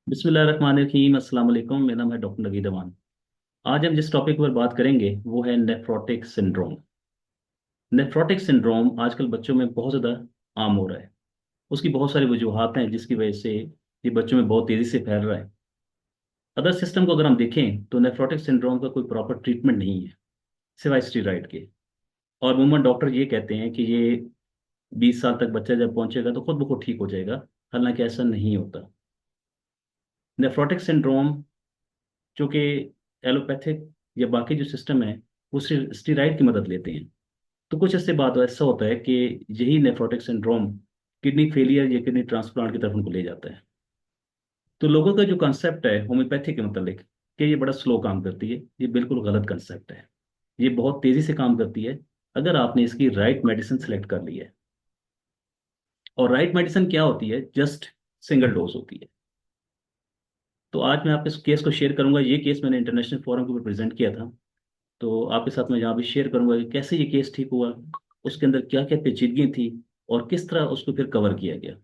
बिस्मिल्लाहिर्रहमानिर्रहीम। अस्सलाम वालेकुम। मेरा नाम है डॉक्टर नवीद अमान। आज हम जिस टॉपिक पर बात करेंगे वो है नेफ्रोटिक सिंड्रोम। नेफ्रोटिक सिंड्रोम आजकल बच्चों में बहुत ज़्यादा आम हो रहा है। उसकी बहुत सारी वजूहात हैं जिसकी वजह से ये बच्चों में बहुत तेज़ी से फैल रहा है। अदर सिस्टम को अगर हम देखें तो नेफ्रोटिक सिंड्रोम का कोई प्रॉपर ट्रीटमेंट नहीं है सिवाय स्टीरॉयड के। और अमूमन डॉक्टर ये कहते हैं कि ये 20 साल तक बच्चा जब पहुंचेगा तो खुद ब खुद ठीक हो जाएगा। हालांकि ऐसा नहीं होता। नेफ्रोटिक सिंड्रोम जो कि एलोपैथिक या बाकी जो सिस्टम है वो स्टीराइड की मदद लेते हैं। तो कुछ इससे बात ऐसा होता है कि यही नेफ्रोटिक सिंड्रोम किडनी फेलियर या किडनी ट्रांसप्लांट की तरफ उनको ले जाता है। तो लोगों का जो कंसेप्ट है होम्योपैथी के मतलब कि ये बड़ा स्लो काम करती है, ये बिल्कुल गलत कंसेप्ट है। ये बहुत तेजी से काम करती है अगर आपने इसकी राइट मेडिसिन सेलेक्ट कर ली है। और राइट मेडिसिन क्या होती है? जस्ट सिंगल डोज होती है। तो आज मैं आपके इस केस को शेयर करूंगा। ये केस मैंने इंटरनेशनल फोरम के ऊपर प्रेजेंट किया था। तो आपके साथ मैं यहाँ भी शेयर करूंगा कि कैसे ये केस ठीक हुआ, उसके अंदर क्या क्या पेचीदगियां थी और किस तरह उसको फिर कवर किया गया।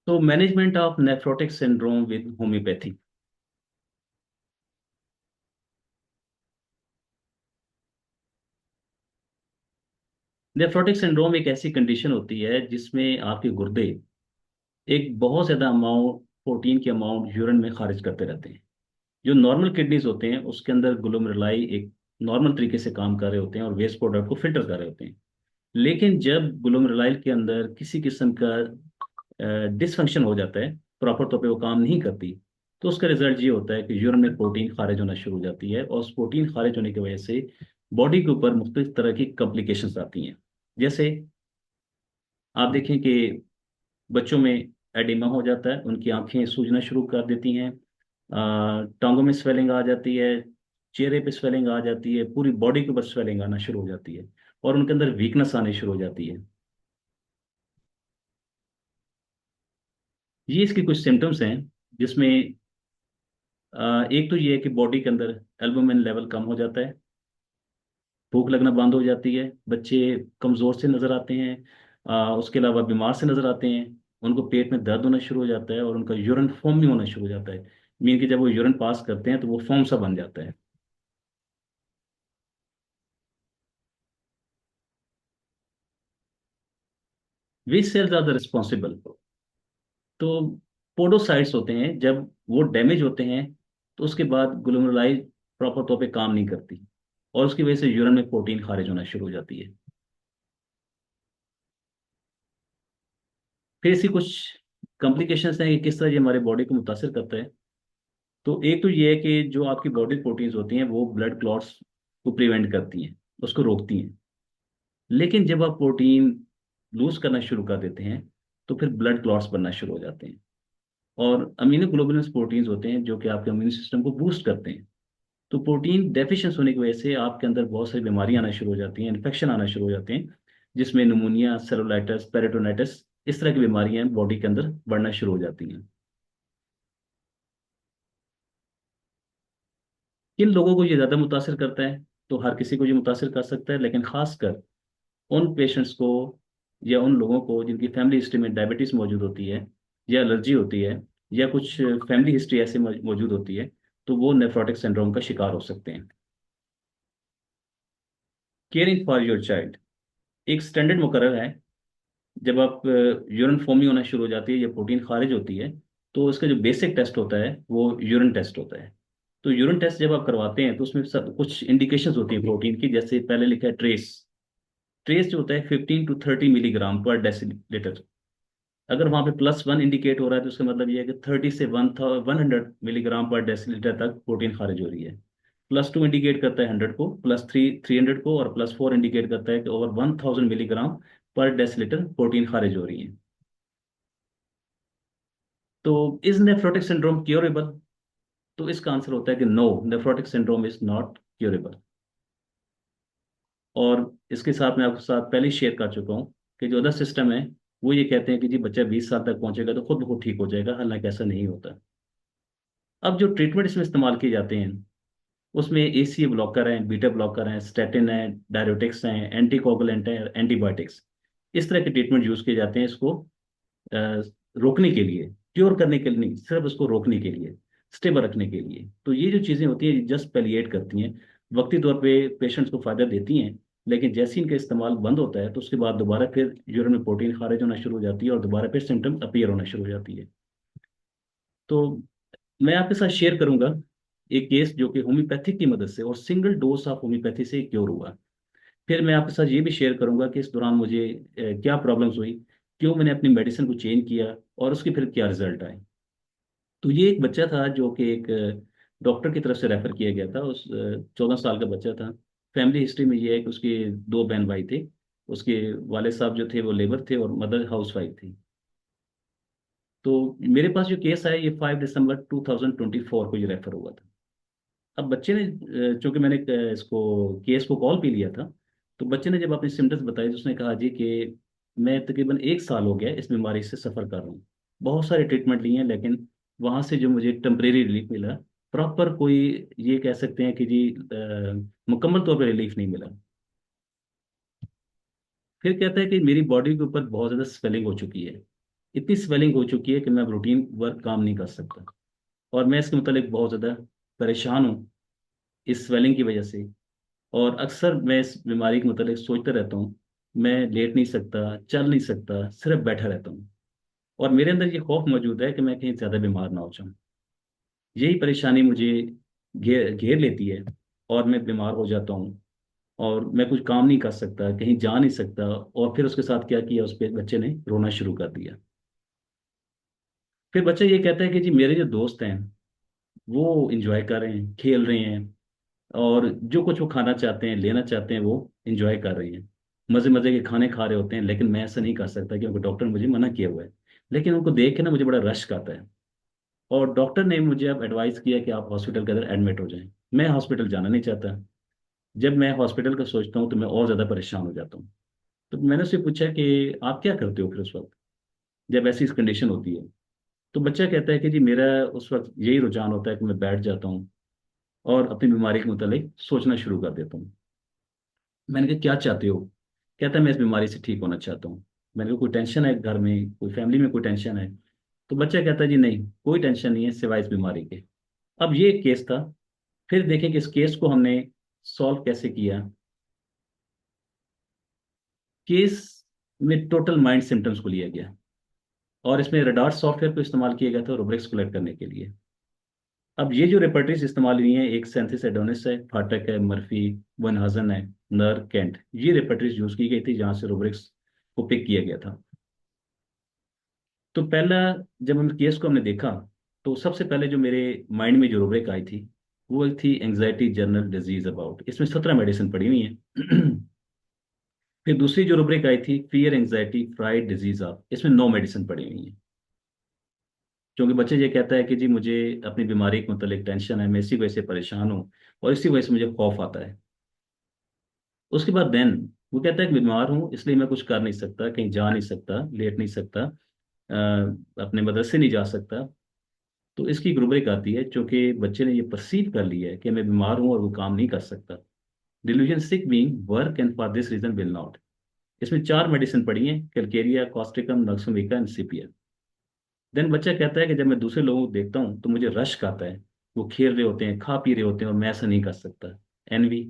तो management of nephrotic syndrome with homeopathy. Nephrotic syndrome एक ऐसी कंडीशन होती है जिसमें आपके गुर्दे एक बहुत ज्यादा अमाउंट प्रोटीन की अमाउंट यूरिन में खारिज करते रहते हैं। जो नॉर्मल किडनीज होते हैं उसके अंदर ग्लोमेरुलाई एक नॉर्मल तरीके से काम कर रहे होते हैं और वेस्ट प्रोडक्ट को फिल्टर कर रहे होते हैं। लेकिन जब ग्लोमेरुलाई के अंदर किसी किस्म का डिसफंक्शन हो जाता है, प्रॉपर तौर पे वो काम नहीं करती, तो उसका रिजल्ट ये होता है कि यूरिन में प्रोटीन खारिज होना शुरू हो जाती है और उस प्रोटीन खारिज होने की वजह से बॉडी के ऊपर मुख्तलिफ तरह की कॉम्प्लिकेशंस आती हैं। जैसे आप देखें कि बच्चों में एडिमा हो जाता है, उनकी आंखें सूजना शुरू कर देती हैं, टांगों में स्वेलिंग आ जाती है, चेहरे पे स्वेलिंग आ जाती है, पूरी बॉडी के ऊपर स्वेलिंग आना शुरू हो जाती है और उनके अंदर वीकनेस आने शुरू हो जाती है। ये इसके कुछ सिम्टम्स हैं जिसमें एक तो ये है कि बॉडी के अंदर एल्बुमिन लेवल कम हो जाता है, भूख लगना बंद हो जाती है, बच्चे कमज़ोर से नज़र आते हैं, उसके अलावा बीमार से नज़र आते हैं, उनको पेट में दर्द होना शुरू हो जाता है और उनका यूरिन फॉर्म भी होना शुरू हो जाता है। मीन कि जब वो यूरिन पास करते हैं तो वो फॉर्म सा बन जाता है। विच सेल्स आर द रिस्पॉन्सिबल? तो पोडोसाइट्स होते हैं, जब वो डैमेज होते हैं तो उसके बाद ग्लोमेरुलाई प्रॉपर तौर पे काम नहीं करती और उसकी वजह से यूरिन में प्रोटीन खारिज होना शुरू हो जाती है। फिर इसकी कुछ कॉम्प्लिकेशंस हैं कि किस तरह ये हमारे बॉडी को मुतासर करता है। तो एक तो ये है कि जो आपकी बॉडी प्रोटीन्स होती हैं वो ब्लड क्लॉट्स को प्रिवेंट करती हैं, उसको रोकती हैं। लेकिन जब आप प्रोटीन लूज करना शुरू कर देते हैं तो फिर ब्लड क्लॉट्स बनना शुरू हो जाते हैं। और अमीनोग्लोबुलिन प्रोटीन्स होते हैं जो कि आपके इम्यून सिस्टम को बूस्ट करते हैं। तो प्रोटीन डेफिशिएंसी होने की वजह से आपके अंदर बहुत सारी बीमारियां आना शुरू हो जाती हैं, इन्फेक्शन आना शुरू हो जाते हैं, जिसमें निमोनिया, सेलुलाइटिस, पेरिटोनाइटिस, इस तरह की बीमारियां बॉडी के अंदर बढ़ना शुरू हो जाती हैं। किन लोगों को ये ज़्यादा मुतासर करता है? तो हर किसी को ये मुतासर कर सकता है, लेकिन खासकर उन पेशेंट्स को या उन लोगों को जिनकी फैमिली हिस्ट्री में डायबिटीज़ मौजूद होती है या एलर्जी होती है या कुछ फैमिली हिस्ट्री ऐसे मौजूद होती है, तो वो नेफ्रोटिक सिंड्रोम का शिकार हो सकते हैं। केयरिंग फॉर योर चाइल्ड एक स्टैंडर्ड मुकर्रर है। जब आप यूरिन फॉर्मिंग होना शुरू हो जाती है या प्रोटीन खारिज होती है, तो इसका जो बेसिक टेस्ट होता है वो यूरिन टेस्ट होता है। तो यूरिन टेस्ट जब आप करवाते हैं तो उसमें सब कुछ इंडिकेशंस होती हैं प्रोटीन की। जैसे पहले लिखा है ट्रेस। ट्रेस जो होता है 15 to 30 मिलीग्राम पर डेसीलीटर। अगर वहाँ पे +1 इंडिकेट हो रहा है तो उसका मतलब ये है कि 30 से 100 मिलीग्राम पर डेसीलीटर तक प्रोटीन खारिज हो रही है। +2 इंडिकेट करता है 100 को, +3 300 को, और +4 इंडिकेट करता है कि ओवर 1000 मिलीग्राम पर डेसीलीटर प्रोटीन खारिज हो रही है। तो इज नेफ्रोटिक सिंड्रोम क्योरेबल? तो इसका आंसर होता है कि no, nephrotic syndrome is not curable. और इसके साथ मैं आपके साथ पहले ही शेयर कर चुका हूँ कि जो अदर सिस्टम है वो ये कहते हैं कि जी बच्चा 20 साल तक पहुंचेगा तो खुद ब खुद ठीक हो जाएगा, हालांकि ऐसा नहीं होता। अब जो ट्रीटमेंट इसमें इस्तेमाल किए जाते हैं उसमें एसीए ब्लॉकर हैं, बीटा ब्लॉकर हैं, स्टेटिन है, डायरेटिक्स हैं, एंटीकोगुलेंट हैं, एंटीबायोटिक्स। इस तरह के ट्रीटमेंट यूज किए जाते हैं इसको अ, रोकने के लिए, क्योर करने के लिए नहीं, सिर्फ उसको रोकने के लिए, स्टेबल रखने के लिए। तो ये जो चीज़ें होती हैं जस्ट पैलिएट करती हैं, वक्ती तौर पे पेशेंट्स को फायदा देती हैं, लेकिन जैसे ही इनका इस्तेमाल बंद होता है तो उसके बाद दोबारा फिर यूरिन में प्रोटीन खारिज होना शुरू हो जाती है और दोबारा फिर सिम्टम्स अपीयर होना शुरू हो जाती है। तो मैं आपके साथ शेयर करूंगा एक केस जो कि होम्योपैथिक की मदद से और सिंगल डोज ऑफ होम्योपैथी से क्योर हुआ। फिर मैं आपके साथ ये भी शेयर करूंगा कि इस दौरान मुझे क्या प्रॉब्लम्स हुई, क्यों मैंने अपनी मेडिसिन को चेंज किया और उसके फिर क्या रिजल्ट आए। तो ये एक बच्चा था जो कि एक डॉक्टर की तरफ से रेफर किया गया था। उस 14 साल का बच्चा था। फैमिली हिस्ट्री में ये है कि उसके दो बहन भाई थे। उसके वाले साहब जो थे वो लेबर थे और मदर हाउस वाइफ थी। तो मेरे पास जो केस आया ये 5 दिसंबर 2024 को ये रेफर हुआ था। अब बच्चे ने चूंकि मैंने इसको केस को कॉल पे लिया था, तो बच्चे ने जब अपने सिम्टम्स बताए तो उसने कहा जी कि मैं तकरीबन 1 साल हो गया इस बीमारी से सफ़र कर रहा हूँ। बहुत सारे ट्रीटमेंट लिए हैं लेकिन वहाँ से जो मुझे टेम्परेरी रिलीफ मिला, प्रॉपर कोई ये कह सकते हैं कि जी मुकम्मल तौर पर रिलीफ नहीं मिला। फिर कहता है कि मेरी बॉडी के ऊपर बहुत ज़्यादा स्वेलिंग हो चुकी है। इतनी स्वेलिंग हो चुकी है कि मैं रूटीन वर्क काम नहीं कर सकता। और मैं इसके मतलब बहुत ज़्यादा परेशान हूँ इस स्वेलिंग की वजह से। और अक्सर मैं इस बीमारी के मतलब सोचता रहता हूँ, मैं लेट नहीं सकता, चल नहीं सकता, सिर्फ बैठा रहता हूँ। और मेरे अंदर ये खौफ मौजूद है कि मैं कहीं ज़्यादा बीमार ना हो जाऊँ। यही परेशानी मुझे घेर घेर लेती है और मैं बीमार हो जाता हूँ और मैं कुछ काम नहीं कर सकता, कहीं जा नहीं सकता। और फिर उसके साथ क्या किया, उस पे बच्चे ने रोना शुरू कर दिया। फिर बच्चा ये कहता है कि जी मेरे जो दोस्त हैं वो इंजॉय कर रहे हैं, खेल रहे हैं, और जो कुछ वो खाना चाहते हैं, लेना चाहते हैं, वो इंजॉय कर रहे हैं, मजे मजे के खाने खा रहे होते हैं, लेकिन मैं ऐसा नहीं कर सकता क्योंकि डॉक्टर ने मुझे मना किया हुआ है। लेकिन उनको देख के ना मुझे बड़ा रश आता है। और डॉक्टर ने मुझे अब एडवाइस किया कि आप हॉस्पिटल के अंदर एडमिट हो जाएं। मैं हॉस्पिटल जाना नहीं चाहता। जब मैं हॉस्पिटल का सोचता हूँ तो मैं और ज़्यादा परेशान हो जाता हूँ। तो मैंने उससे पूछा कि आप क्या करते हो फिर उस वक्त जब ऐसी कंडीशन होती है। तो बच्चा कहता है कि जी मेरा उस वक्त यही रुझान होता है कि मैं बैठ जाता हूँ और अपनी बीमारी के मुतालिक सोचना शुरू कर देता हूँ। मैंने कहा क्या चाहते हो? कहता है मैं इस बीमारी से ठीक होना चाहता हूँ। मैंने कहा कोई टेंशन है घर में, कोई फैमिली में कोई टेंशन है? तो बच्चा कहता है जी नहीं, कोई टेंशन नहीं है सिवाय इस बीमारी के। अब ये एक केस था। फिर देखें कि इस केस को हमने सॉल्व कैसे किया। केस में टोटल माइंड सिम्टम्स को लिया गया और इसमें रडार सॉफ्टवेयर को इस्तेमाल किया गया था रूब्रिक्स कलेक्ट करने के लिए। अब ये जो रेपर्टरीज इस्तेमाल हुई हैं, एक सेंथिस एडोनिस है, फाटक है, मर्फी, वनहाजन है, नर, केंट, ये रेपर्टरीज यूज की गई थी जहां से रूब्रिक्स को पिक किया गया था। तो पहला, जब हम केस को हमने देखा, तो सबसे पहले जो मेरे माइंड में जो रूब्रिक आई थी वो एक थी एंग्जाइटी जर्नल डिजीज अबाउट, इसमें 17 मेडिसिन पड़ी हुई हैं। फिर दूसरी जो रूब्रिक आई थी fear anxiety fried disease of, इसमें 9 मेडिसिन पड़ी हुई हैं। क्योंकि बच्चे ये कहता है कि जी मुझे अपनी बीमारी के मतलब टेंशन है, मैं इसी वजह से परेशान हूँ और इसी वजह से मुझे खौफ आता है। उसके बाद देन वो कहता है कि बीमार हूँ इसलिए मैं कुछ कर नहीं सकता, कहीं जा नहीं सकता, लेट नहीं सकता, अपने मदरसे नहीं जा सकता। तो इसकी रूब्रिक आती है क्योंकि बच्चे ने ये परसीव कर लिया है कि मैं बीमार हूँ और वो काम नहीं कर सकता। Delusion sick being work and for this reason will not. इसमें 4 मेडिसिन पड़ी हैं, calcarea, causticum, nux vomica and sepia. Then बच्चा कहता है कि जब मैं दूसरे लोगों को देखता हूँ तो मुझे रश आता है। वो खेल रहे होते हैं, खा पी रहे होते हैं और मैं ऐसा नहीं कर सकता। एनवी।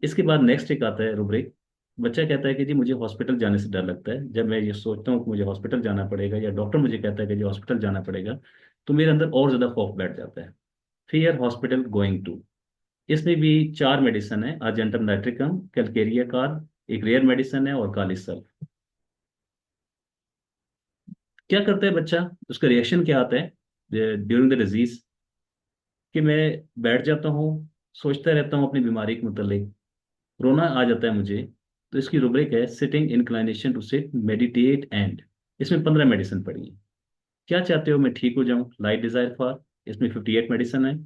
इसके बाद नेक्स्ट एक आता है रूब्रिक। बच्चा कहता है कि जी मुझे हॉस्पिटल जाने से डर लगता है। जब मैं ये सोचता हूँ कि मुझे हॉस्पिटल जाना पड़ेगा या डॉक्टर मुझे कहता है कि जी हॉस्पिटल जाना पड़ेगा, तो मेरे अंदर और ज्यादा खौफ बैठ जाता है। Fear hospital going to. इसमें भी 4 मेडिसिन है, अर्जेंटम नाइट्रिकम, कैलकेरिया कार, एक रेयर मेडिसिन है, और कालिसल्फ। क्या करता है बच्चा, उसका रिएक्शन क्या आता है ड्यूरिंग द डिजीज? कि मैं बैठ जाता हूँ, सोचता रहता हूँ अपनी बीमारी के मुतालिक, रोना आ जाता है मुझे। तो इसकी रुब्रिक है sitting inclination to sit meditate and. इसमें 15 मेडिसिन पड़ी है। क्या चाहते हो मैं ठीक हो जाऊं, लाइट डिजायर फॉर, इसमें 58 मेडिसिन है।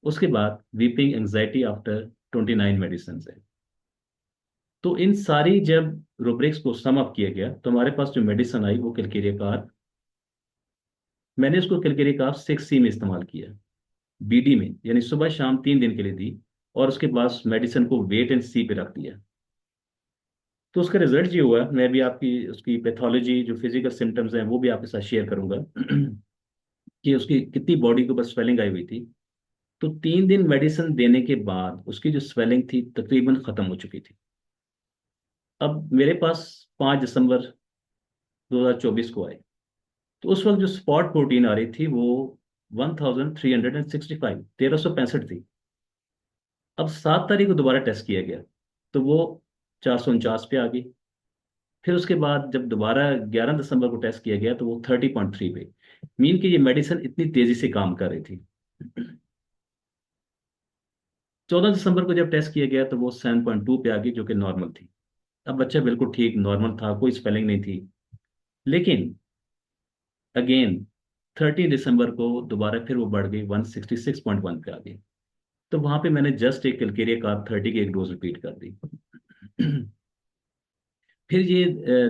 उसके बाद वीपिंग एंजाइटी आफ्टर 29 मेडिसिन है। तो इन सारी जब रूब्रिक्स को सम अप किया गया तो हमारे पास जो मेडिसिन आई वो कैलकेरिया कार। मैंने उसको कैलकेरिया कार 6C में इस्तेमाल किया, BD में, यानी सुबह शाम 3 दिन के लिए दी। और उसके बाद मेडिसिन को वेट एंड सी पे रख दिया। तो उसका रिजल्ट ये हुआ, मैं भी आपकी उसकी पैथोलॉजी जो फिजिकल सिम्टम्स हैं वो भी आपके साथ शेयर करूंगा कि उसकी कितनी बॉडी के ऊपर स्वेलिंग आई हुई थी। तो 3 दिन मेडिसिन देने के बाद उसकी जो स्वेलिंग थी तकरीबन खत्म हो चुकी थी। अब मेरे पास 5 दिसंबर 2024 को आए, तो उस वक्त जो स्पॉट प्रोटीन आ रही थी वो 1365, 1365 थी। अब 7 तारीख को दोबारा टेस्ट किया गया तो वो 449 पे आ गई। फिर उसके बाद जब दोबारा 11 दिसंबर को टेस्ट किया गया तो वो 30.3 पे। मीन कि ये मेडिसिन इतनी तेजी से काम कर रही थी। 14 दिसंबर को जब टेस्ट किया गया तो वो 7.2 पे आ गई, जो कि नॉर्मल थी। अब बच्चा बिल्कुल ठीक नॉर्मल था, कोई स्पेलिंग नहीं थी। लेकिन अगेन 13 दिसंबर को दोबारा फिर वो बढ़ गई, 166.1 पे आ गई। तो वहां पे मैंने जस्ट एक कलकेरिया कार्ब 30 की एक डोज रिपीट कर दी। फिर ये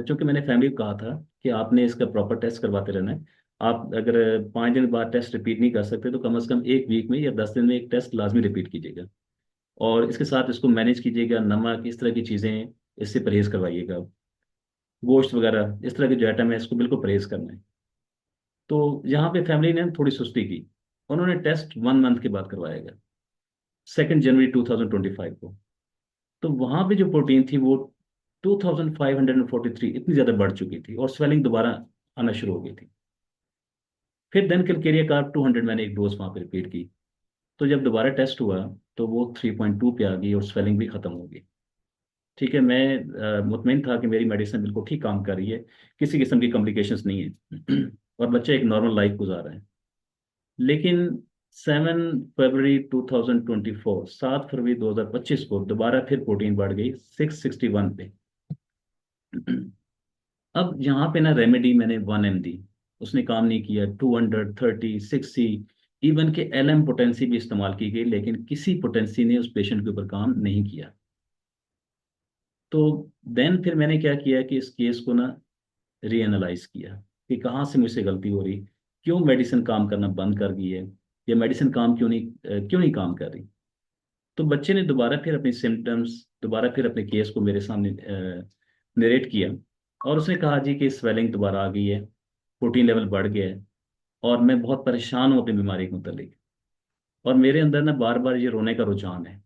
चूंकि मैंने फैमिली को कहा था कि आपने इसका प्रॉपर टेस्ट करवाते रहना है। आप अगर 5 दिन बाद टेस्ट रिपीट नहीं कर सकते तो कम से कम एक वीक में या 10 दिन में एक टेस्ट लाजमी रिपीट कीजिएगा। और इसके साथ इसको मैनेज कीजिएगा, नमक इस तरह की चीज़ें इससे परहेज करवाइएगा। गोश्त वगैरह इस तरह के जो आइटम है इसको बिल्कुल परहेज करना है। तो यहाँ पे फैमिली ने थोड़ी सुस्ती की। उन्होंने टेस्ट 1 मंथ के बाद करवाया गया, 2 जनवरी 2025 को। तो वहाँ पे जो प्रोटीन थी वो 2543 इतनी ज़्यादा बढ़ चुकी थी और स्वेलिंग दोबारा आना शुरू हो गई थी। फिर देन कैलकेरिया कार्ब 200 मैंने एक डोज वहाँ पे रिपीट की। तो जब दोबारा टेस्ट हुआ तो वो 3.2 पे आ गई और स्वेलिंग भी खत्म हो गई। ठीक है, मैं मुतमिन था कि मेरी मेडिसिन बिल्कुल ठीक काम कर रही है, किसी किस्म की कॉम्प्लिकेशंस नहीं है और बच्चा एक नॉर्मल लाइफ गुजार रहा है। लेकिन 7 फरवरी 2025 को दोबारा फिर प्रोटीन बढ़ गई 661 पे। अब यहाँ पे ना रेमेडी मैंने 1M दी, उसने काम नहीं किया। 230 6C, इवन के LM पोटेंसी भी इस्तेमाल की गई, लेकिन किसी पोटेंसी ने उस पेशेंट के ऊपर काम नहीं किया। तो देन फिर मैंने क्या किया कि इस केस को ना रीएनालाइज किया कि कहाँ से मुझसे गलती हो रही, क्यों मेडिसिन काम करना बंद कर गई है, या मेडिसिन काम क्यों नहीं काम कर रही। तो बच्चे ने दोबारा फिर अपनी सिम्टम्स, दोबारा फिर अपने केस को मेरे सामने नरेट किया। और उसने कहा जी कि स्वेलिंग दोबारा आ गई है, प्रोटीन लेवल बढ़ गया है, और मैं बहुत परेशान हूँ अपनी बीमारी के मुतलिक। और मेरे अंदर ना बार बार ये रोने का रुझान है,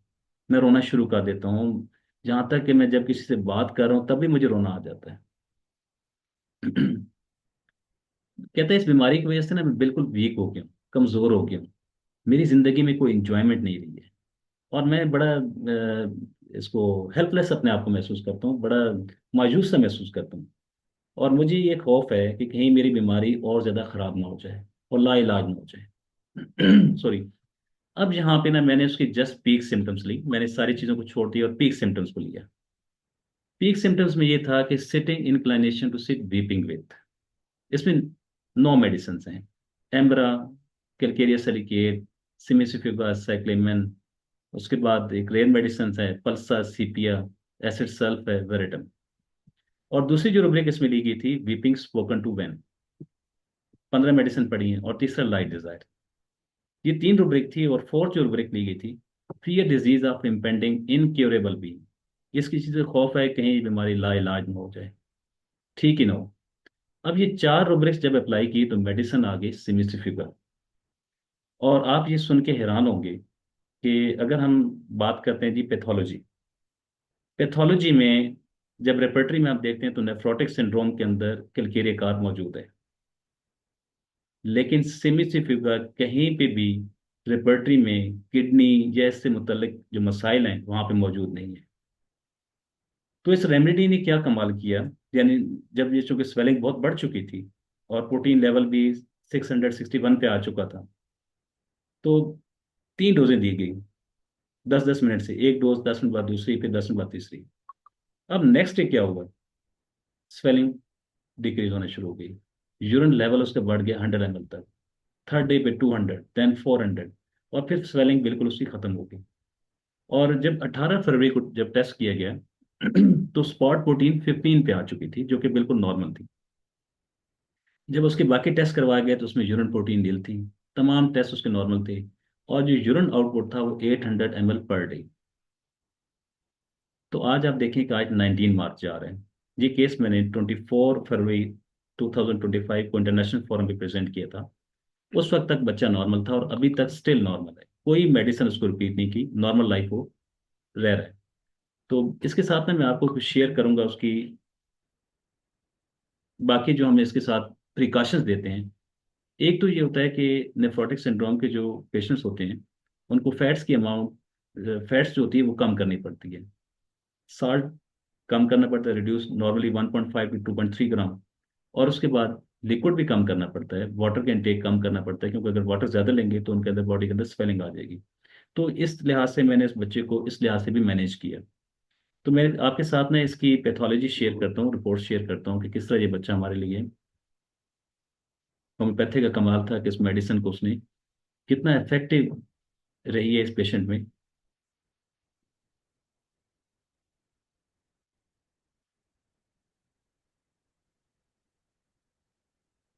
मैं रोना शुरू कर देता हूँ। जहाँ तक कि मैं जब किसी से बात कर रहा हूँ तब भी मुझे रोना आ जाता है। कहते हैं इस बीमारी की वजह से ना मैं बिल्कुल वीक हो गया हूँ, कमज़ोर हो गया हूँ। मेरी ज़िंदगी में कोई इंजॉयमेंट नहीं रही है। और मैं बड़ा इसको हेल्पलेस अपने आप को महसूस करता हूँ, बड़ा मायूस सा महसूस करता हूँ। और मुझे ये खौफ है कि कहीं मेरी बीमारी और ज़्यादा ख़राब ना हो जाए और लाइलाज ना हो जाए। सॉरी। अब यहाँ पे ना मैंने उसकी जस्ट पीक सिम्टम्स ली, मैंने सारी चीज़ों को छोड़ दिया और पीक सिम्टम्स को लिया। पीक सिम्टम्स में ये था कि sitting inclination to sit weeping with. इसमें 9 मेडिसिन हैं। Ambra, calcarea silicate, cimicifuga cyclamen. उसके बाद एक रेयर मेडिसिन है, पल्सा सीपिया, एसिड सल्फ है, वेरेटम। और दूसरी जो रुब्रिक इसमें ली गई थी, weeping spoken to when. 15 medicine पड़ी हैं, और तीसरा लाइट डिजायर। ये 3 रुब्रिक थी। और फोर्थ जो रुब्रिक ली गई थी, fear disease of impending incurable be. इसकी चीज़ से खौफ है कहीं ये बीमारी लाइलाज ना हो जाए, ठीक ही ना हो। अब ये 4 रुब्रिक्स जब अप्लाई की तो मेडिसिन आ गई सिमिसिफिका। और आप ये सुन के हैरान होंगे कि अगर हम बात करते हैं जी पैथोलॉजी, पैथोलॉजी में जब रेपर्टरी में आप देखते हैं तो नेफ्रोटिक सिंड्रोम के अंदर कैलकेरिया कार्ब मौजूद है। लेकिन सिमिसिफिका कहीं पे भी रेपर्टरी में किडनी जैसे मुतल्लिक जो मसाइल हैं वहां पे मौजूद नहीं है। तो इस रेमेडी ने क्या कमाल किया, यानी जब ये चूंकि स्वेलिंग बहुत बढ़ चुकी थी और प्रोटीन लेवल भी 661 पे आ चुका था, तो 3 डोजें दी गई। 10-10 मिनट से एक डोज, 10 मिनट बाद दूसरी, फिर 10 मिनट बाद तीसरी। अब नेक्स्ट डे क्या हुआ, स्वेलिंग डिक्रीज होना शुरू हो गई। यूरिन लेवल उसका बढ़ गया 100 ml तक। थर्ड डे पे 200, देन 400। और फिर स्वेलिंग बिल्कुल उसकी खत्म हो गई। और जब 18 फरवरी को जब टेस्ट किया गया तो स्पॉट प्रोटीन 15 पे आ चुकी थी, जो कि बिल्कुल नॉर्मल थी। जब उसके बाकी टेस्ट करवाए गए तो उसमें यूरिन प्रोटीन नील थी। तमाम टेस्ट उसके नॉर्मल थे। और जो यूरिन आउटपुट था वो 800 ml पर डे। तो आज आप देखें कि आज 19 मार्च जा रहे हैं। ये केस मैंने 24 फरवरी 2025 को इंटरनेशनल फोरम पे प्रेजेंट किया था। उस वक्त तक बच्चा नॉर्मल था और अभी तक स्टिल नॉर्मल है, कोई मेडिसिन उसको रिपीट नहीं की, नॉर्मल लाइफ वो रह रहा है। तो इसके साथ में मैं आपको कुछ शेयर करूंगा उसकी बाकी जो हम इसके साथ प्रिकॉशंस देते हैं। एक तो ये होता है कि नेफ्रोटिक सिंड्रोम के जो पेशेंट्स होते हैं उनको फैट्स की अमाउंट, फैट्स जो होती है वो कम करनी पड़ती है। साल्ट कम करना पड़ता है, रिड्यूस नॉर्मली 1.5 टू 2.3 ग्राम। और उसके बाद लिक्विड भी कम करना पड़ता है, वाटर का इंटेक कम करना पड़ता है, क्योंकि अगर वाटर ज़्यादा लेंगे तो उनके अंदर बॉडी के अंदर स्वेलिंग आ जाएगी। तो इस लिहाज से मैंने इस बच्चे को इस लिहाज से भी मैनेज किया। तो मैं आपके साथ में इसकी पैथोलॉजी शेयर करता हूँ, रिपोर्ट शेयर करता हूँ कि किस तरह ये बच्चा हमारे लिए होम्योपैथी का कमाल था कि इस मेडिसिन को उसने कितना इफेक्टिव रही है इस पेशेंट में।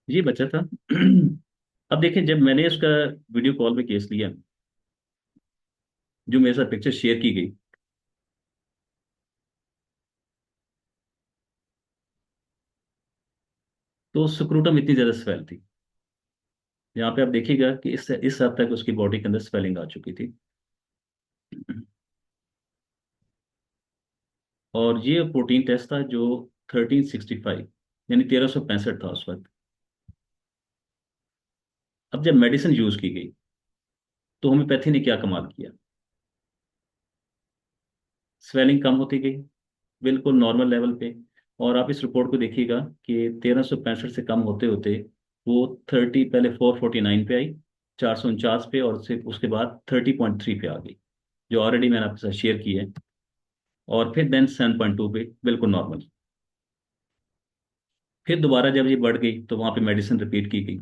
ये बच्चा था। अब देखें, जब मैंने उसका वीडियो कॉल पे केस लिया, जो मेरे साथ पिक्चर शेयर की गई, तो स्क्रूटम इतनी ज्यादा स्वेल थी। यहाँ पे आप देखिएगा कि इस हद तक उसकी बॉडी के अंदर स्वेलिंग आ चुकी थी। और ये प्रोटीन टेस्ट था जो 1365, यानी 1365 था उस वक्त। अब जब मेडिसिन यूज की गई तो होम्योपैथी ने क्या कमाल किया, स्वेलिंग कम होती गई, बिल्कुल नॉर्मल लेवल पे। और आप इस रिपोर्ट को देखिएगा कि 1365 से कम होते होते वो 30, पहले 449 पे आई, 449 पे, और उससे उसके बाद 30.3 पे आ गई, जो ऑलरेडी मैंने आपके साथ शेयर की है। और फिर देन 7.2 पे बिल्कुल नॉर्मल। फिर दोबारा जब ये बढ़ गई तो वहां पे मेडिसिन रिपीट की गई।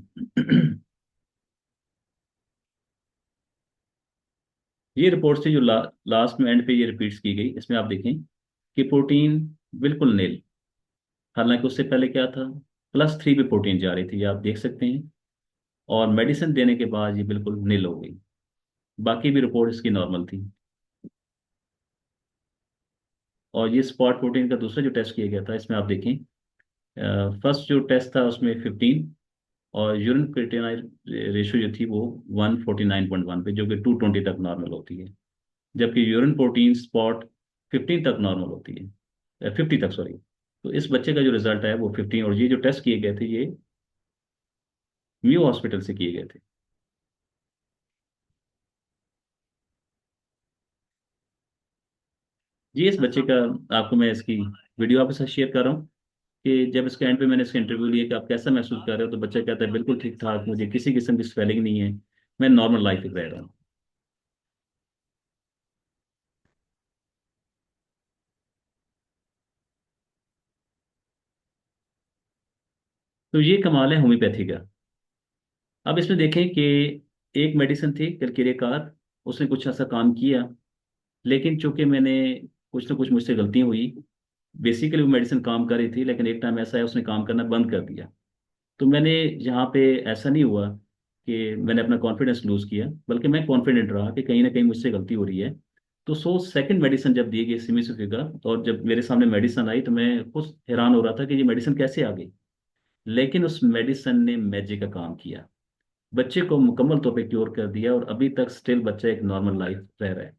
ये रिपोर्ट थी जो लास्ट में एंड पे ये रिपीट्स की गई। इसमें आप देखें कि प्रोटीन बिल्कुल नील। हालांकि उससे पहले क्या था, +3 पे प्रोटीन जा रही थी, ये आप देख सकते हैं। और मेडिसिन देने के बाद ये बिल्कुल नील हो गई। बाकी भी रिपोर्ट इसकी नॉर्मल थी। और ये स्पॉट प्रोटीन का दूसरा जो टेस्ट किया गया था, इसमें आप देखें, फर्स्ट जो टेस्ट था उसमें 15, और यूरिन क्रिएटिनाइन रेशियो जो थी वो 149.1 पे, जो कि 220 तक नॉर्मल होती है। जबकि यूरिन प्रोटीन स्पॉट 15 तक नॉर्मल होती है, 50 तक, सॉरी। तो इस बच्चे का जो रिजल्ट है वो 15। और ये जो टेस्ट किए गए थे ये म्यू हॉस्पिटल से किए गए थे। जी, इस बच्चे का आपको मैं इसकी वीडियो आपके साथ शेयर कर रहा हूँ कि जब इसके एंड पे मैंने इसका इंटरव्यू लिया कि आप कैसा महसूस कर रहे हो, तो बच्चा कहता है बिल्कुल ठीक ठाक, मुझे किसी किस्म की स्वेलिंग नहीं है, मैं नॉर्मल लाइफ रह रहा हूँ। तो ये कमाल है होम्योपैथी का। अब इसमें देखें कि एक मेडिसिन थी कलकीरेकार, उसने कुछ ऐसा काम किया, लेकिन चूंकि मैंने कुछ ना कुछ मुझसे गलतियां हुई। बेसिकली वो मेडिसिन काम कर रही थी, लेकिन एक टाइम ऐसा है उसने काम करना बंद कर दिया। तो मैंने यहाँ पे ऐसा नहीं हुआ कि मैंने अपना कॉन्फिडेंस लूज किया, बल्कि मैं कॉन्फिडेंट रहा कि कहीं ना कहीं मुझसे गलती हो रही है। तो सेकंड मेडिसिन जब दी गई सिमिसोफिका, और जब मेरे सामने मेडिसिन आई तो मैं खुद हैरान हो रहा था कि ये मेडिसिन कैसे आ गई। लेकिन उस मेडिसिन ने मैजिक का काम किया, बच्चे को मुकम्मल तौर पे क्योर कर दिया, और अभी तक स्टिल बच्चा एक नॉर्मल लाइफ रह रहा है।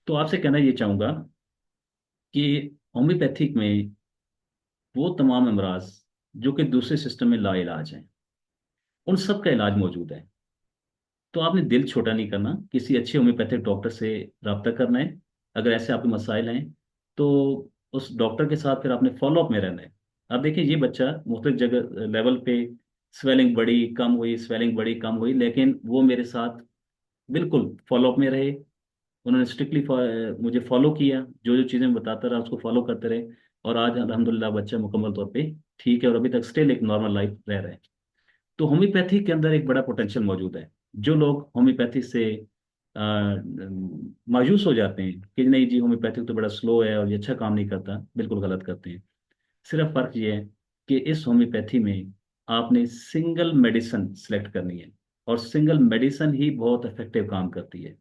तो आपसे कहना ये चाहूंगा कि होम्योपैथिक में वो तमाम अमराज जो कि दूसरे सिस्टम में लाइलाज हैं, उन सब का इलाज मौजूद है। तो आपने दिल छोटा नहीं करना, किसी अच्छे होम्योपैथिक डॉक्टर से रब्ता करना है। अगर ऐसे आपके मसाइल हैं तो उस डॉक्टर के साथ फिर आपने फॉलोअप में रहना है। अब देखिए, ये बच्चा मुख्तलिफ जगह लेवल पे स्वेलिंग बढ़ी कम हुई, स्वेलिंग बढ़ी कम हुई, लेकिन वो मेरे साथ बिल्कुल फॉलोअप में रहे। उन्होंने स्ट्रिक्टली मुझे फॉलो किया, जो जो चीज़ें मैं बताता रहा उसको फॉलो करते रहे। और आज अल्हम्दुलिल्लाह बच्चा मुकम्मल तौर पे ठीक है, और अभी तक स्टिल एक नॉर्मल लाइफ रह रहा है। तो होम्योपैथी के अंदर एक बड़ा पोटेंशियल मौजूद है। जो लोग होम्योपैथी से मायूस हो जाते हैं कि नहीं जी, होम्योपैथिक तो बड़ा स्लो है और ये अच्छा काम नहीं करता। बिल्कुल गलत करते हैं। सिर्फ फर्क ये है कि इस होम्योपैथी में आपने सिंगल मेडिसिन सेलेक्ट करनी है, और सिंगल मेडिसिन ही बहुत इफेक्टिव काम करती है।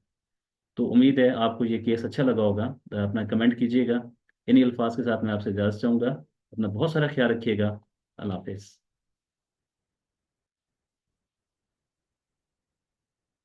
तो उम्मीद है आपको ये केस अच्छा लगा होगा। तो अपना कमेंट कीजिएगा। इन्हीं अल्फाज के साथ मैं आपसे इजाज़त चाहूँगा। अपना बहुत सारा ख्याल रखिएगा। अल्लाह हाफिज़।